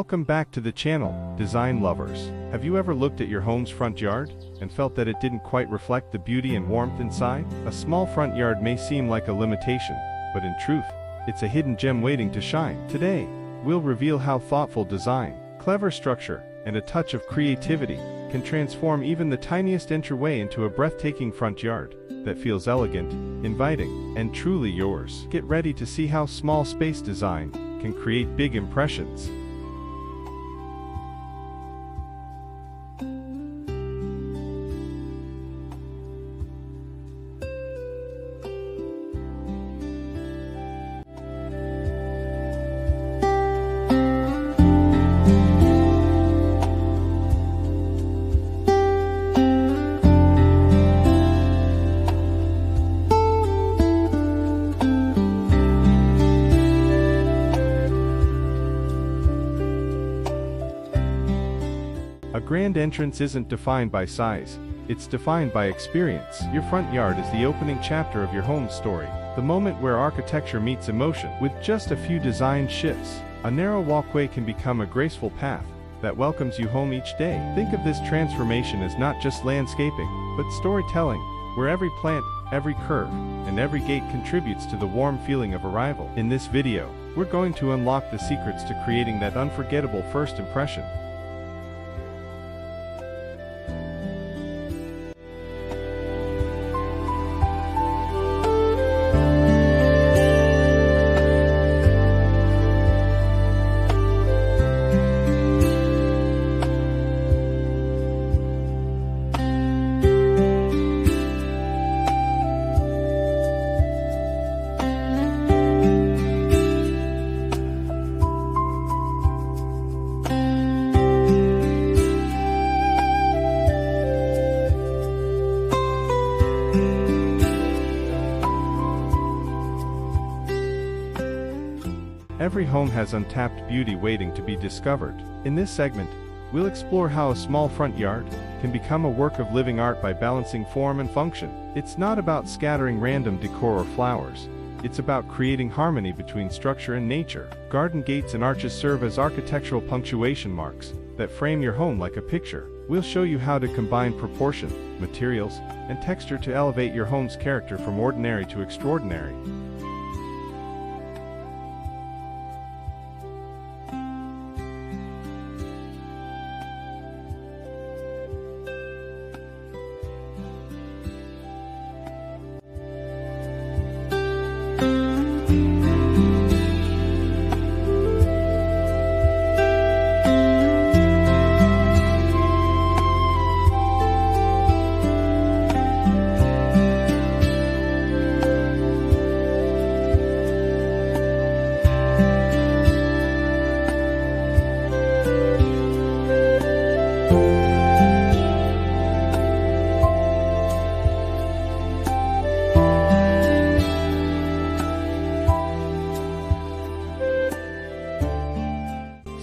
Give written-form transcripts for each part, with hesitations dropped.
Welcome back to the channel, design lovers. Have you ever looked at your home's front yard and felt that it didn't quite reflect the beauty and warmth inside? A small front yard may seem like a limitation, but in truth, it's a hidden gem waiting to shine. Today, we'll reveal how thoughtful design, clever structure, and a touch of creativity can transform even the tiniest entryway into a breathtaking front yard that feels elegant, inviting, and truly yours. Get ready to see how small space design can create big impressions. A grand entrance isn't defined by size, it's defined by experience. Your front yard is the opening chapter of your home's story, the moment where architecture meets emotion. With just a few design shifts, a narrow walkway can become a graceful path that welcomes you home each day. Think of this transformation as not just landscaping, but storytelling, where every plant, every curve, and every gate contributes to the warm feeling of arrival. In this video, we're going to unlock the secrets to creating that unforgettable first impression. Every home has untapped beauty waiting to be discovered. In this segment, we'll explore how a small front yard can become a work of living art by balancing form and function. It's not about scattering random decor or flowers. It's about creating harmony between structure and nature. Garden gates and arches serve as architectural punctuation marks that frame your home like a picture. We'll show you how to combine proportion, materials, and texture to elevate your home's character from ordinary to extraordinary.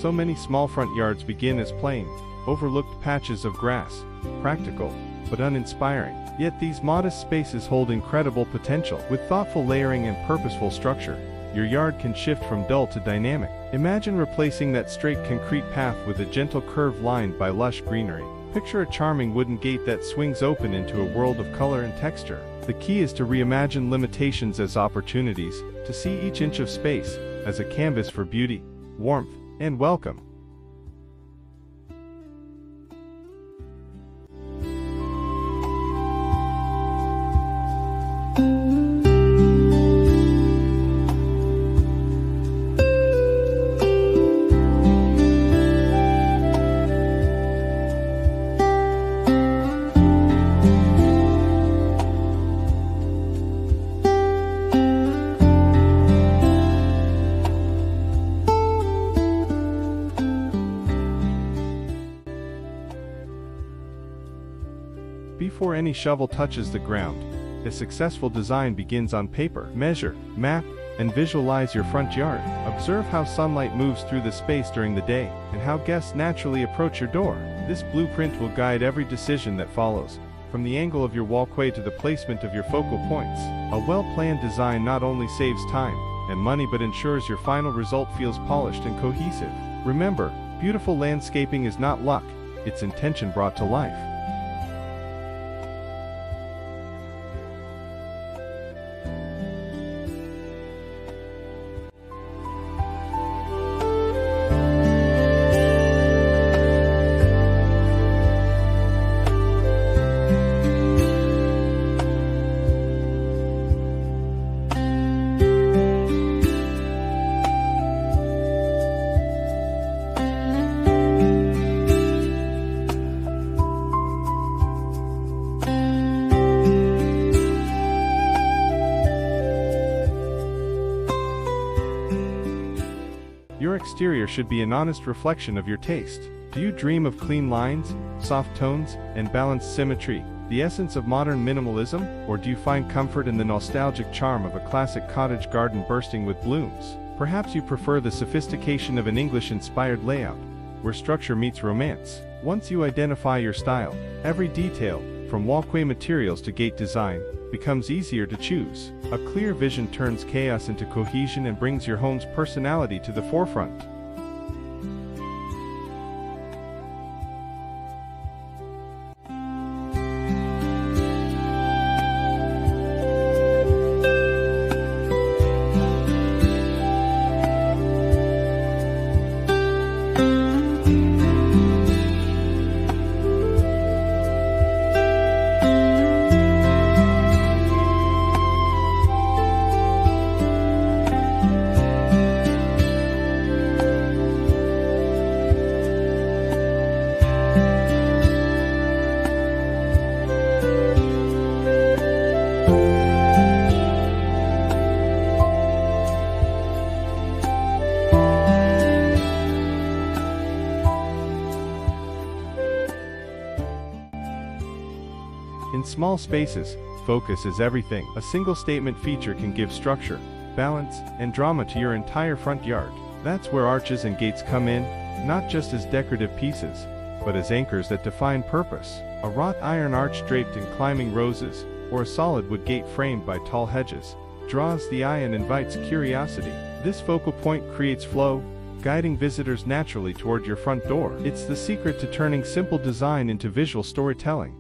So many small front yards begin as plain, overlooked patches of grass, practical, but uninspiring. Yet these modest spaces hold incredible potential. With thoughtful layering and purposeful structure, your yard can shift from dull to dynamic. Imagine replacing that straight concrete path with a gentle curve lined by lush greenery. Picture a charming wooden gate that swings open into a world of color and texture. The key is to reimagine limitations as opportunities, to see each inch of space as a canvas for beauty, warmth, and welcome. Before any shovel touches the ground, a successful design begins on paper. Measure, map, and visualize your front yard. Observe how sunlight moves through the space during the day, and how guests naturally approach your door. This blueprint will guide every decision that follows, from the angle of your walkway to the placement of your focal points. A well-planned design not only saves time and money but ensures your final result feels polished and cohesive. Remember, beautiful landscaping is not luck, it's intention brought to life. Your exterior should be an honest reflection of your taste. Do you dream of clean lines, soft tones, and balanced symmetry, the essence of modern minimalism? Or do you find comfort in the nostalgic charm of a classic cottage garden bursting with blooms? Perhaps you prefer the sophistication of an English-inspired layout, where structure meets romance. Once you identify your style, every detail, from walkway materials to gate design, becomes easier to choose. A clear vision turns chaos into cohesion and brings your home's personality to the forefront. In small spaces, focus is everything. A single statement feature can give structure, balance, and drama to your entire front yard. That's where arches and gates come in, not just as decorative pieces, but as anchors that define purpose. A wrought iron arch draped in climbing roses, or a solid wood gate framed by tall hedges, draws the eye and invites curiosity. This focal point creates flow, guiding visitors naturally toward your front door. It's the secret to turning simple design into visual storytelling.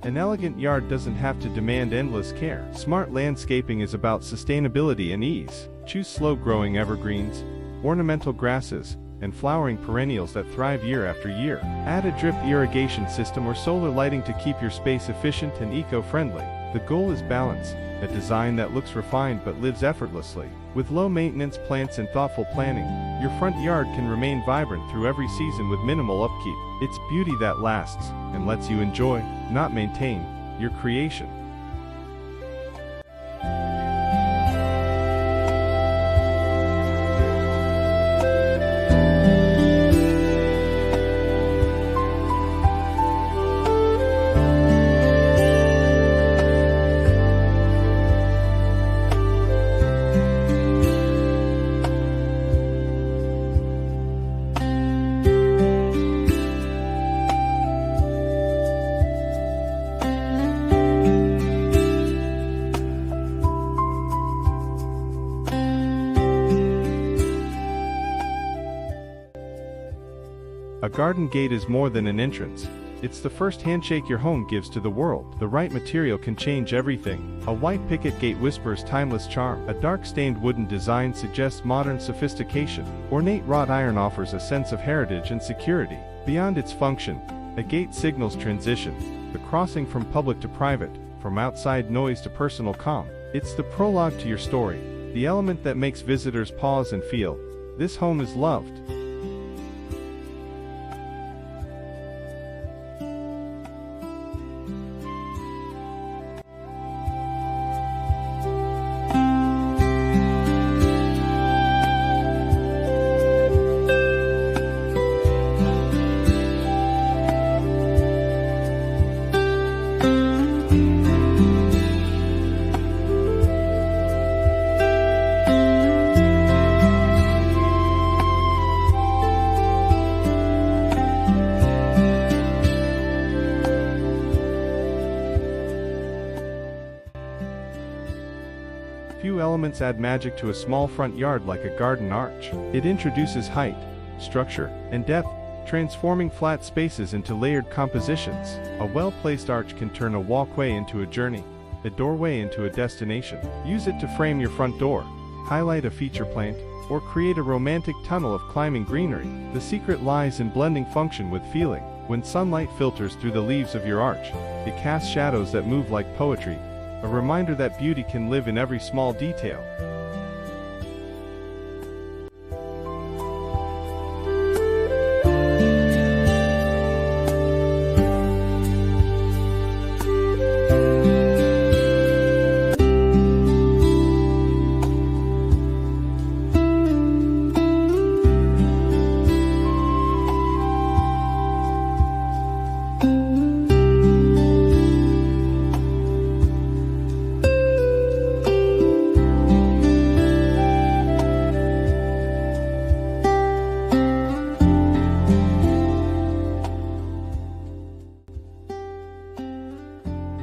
An elegant yard doesn't have to demand endless care. Smart landscaping is about sustainability and ease. Choose slow-growing evergreens, ornamental grasses, and flowering perennials that thrive year after year. Add a drip irrigation system or solar lighting to keep your space efficient and eco-friendly. The goal is balance, a design that looks refined but lives effortlessly. With low-maintenance plants and thoughtful planning, your front yard can remain vibrant through every season with minimal upkeep. It's beauty that lasts and lets you enjoy, not maintain, your creation. A garden gate is more than an entrance. It's the first handshake your home gives to the world. The right material can change everything. A white picket gate whispers timeless charm. A dark-stained wooden design suggests modern sophistication. Ornate wrought iron offers a sense of heritage and security. Beyond its function, a gate signals transition, the crossing from public to private, from outside noise to personal calm. It's the prologue to your story, the element that makes visitors pause and feel, this home is loved. few elements add magic to a small front yard like a garden arch. It introduces height, structure, and depth, transforming flat spaces into layered compositions. A well-placed arch can turn a walkway into a journey, a doorway into a destination. Use it to frame your front door, highlight a feature plant, or create a romantic tunnel of climbing greenery. The secret lies in blending function with feeling. When sunlight filters through the leaves of your arch, it casts shadows that move like poetry, a reminder that beauty can live in every small detail.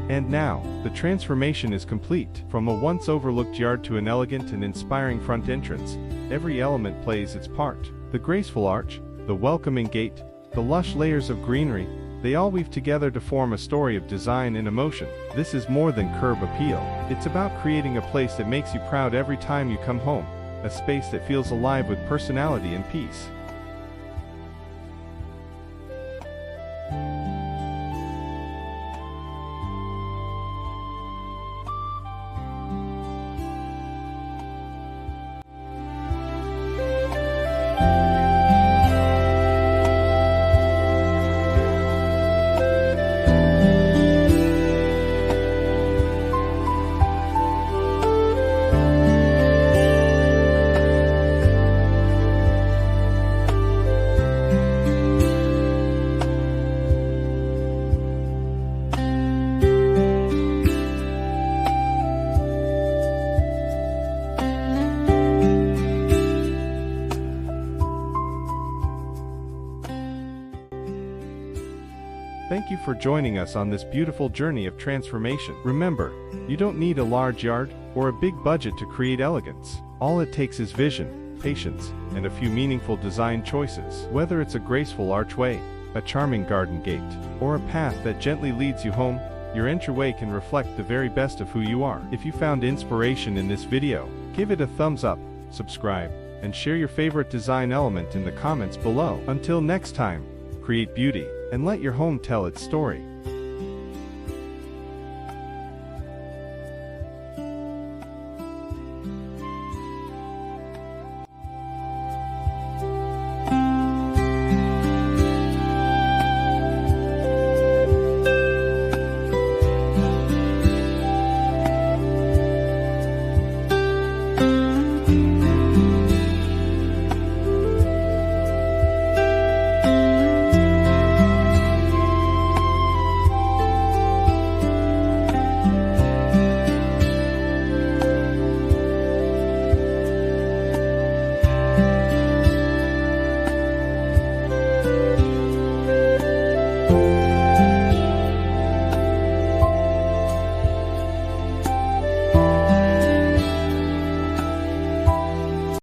And now, the transformation is complete. From a once overlooked yard to an elegant and inspiring front entrance, every element plays its part. The graceful arch, the welcoming gate, the lush layers of greenery, they all weave together to form a story of design and emotion. This is more than curb appeal. It's about creating a place that makes you proud every time you come home, a space that feels alive with personality and peace. Thank you for joining us on this beautiful journey of transformation. Remember, you don't need a large yard or a big budget to create elegance. All it takes is vision, patience, and a few meaningful design choices. Whether it's a graceful archway, a charming garden gate, or a path that gently leads you home, your entryway can reflect the very best of who you are. If you found inspiration in this video, give it a thumbs up, subscribe, and share your favorite design element in the comments below. Until next time, create beauty, and let your home tell its story.